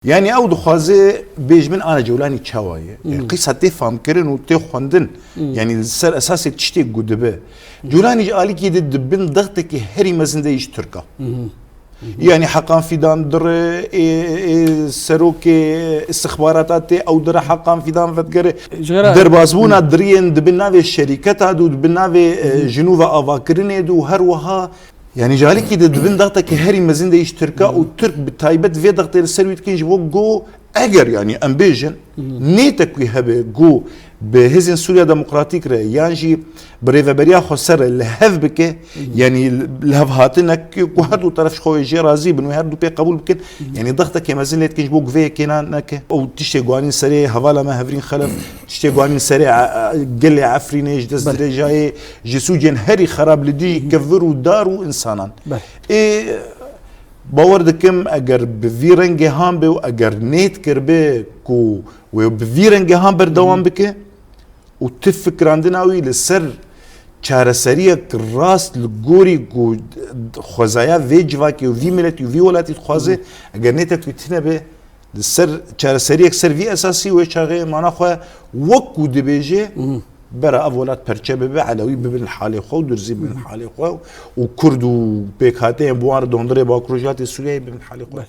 يعني او دخوازي بيج من انا جولاني تشاوايه يعني قصه تفهم كرن وتخوندن يعني السر اساسي تشتي قدبه جولاني قالي كي دبن ضغطك هري مزن ديش تركا يعني حقا في دان در سروك استخباراتات او در حقا في دان فتقر در بازبونا درين دبنا في الشركات هادو دبنا في جنوبا افاكرين دو هروها يعني جالي كي دبن ضغطك هري مزن ديش تركا وترك بالتايبت في ضغط السرويت كينج جو اجر يعني امبيجن نيتك هبه جو بهزن سوريا ديمقراطيك ري يانجي بريفابريا خسر الهف بك يعني الهف هاتنك وهردو طرف خوي جي رازي بنو هردو بي قبول بك يعني ضغطك مازال ليت كينج بوك في كينانك او تشتي غوانين سري هوالا ما هفرين خلف تشتي غوانين سري قل عفرينيج دز درجاي جسوجن هري خراب لدي كفروا دارو انسانا باور دكم اگر بفيرنج هام بو اگر نيت كربه كو وبفيرنج هام بردوام بك وتفكر عندنا وي لسر چارەسەریە ڕاست لە گۆری خۆزایە vê civakê û vî miletî û vî welatî dixwaze eger nêtek wî tune be li ser çareseriyek ser vî esasî wê çaxê mana xwe wekû dibêje bera ev welat perçe bibe elewî bibin halê xwe û durzî bibin halê xwe û Kurd û pêkhateyên bi wan re dondirê Bakurojatê Sûriyeyê bibin halê xwe.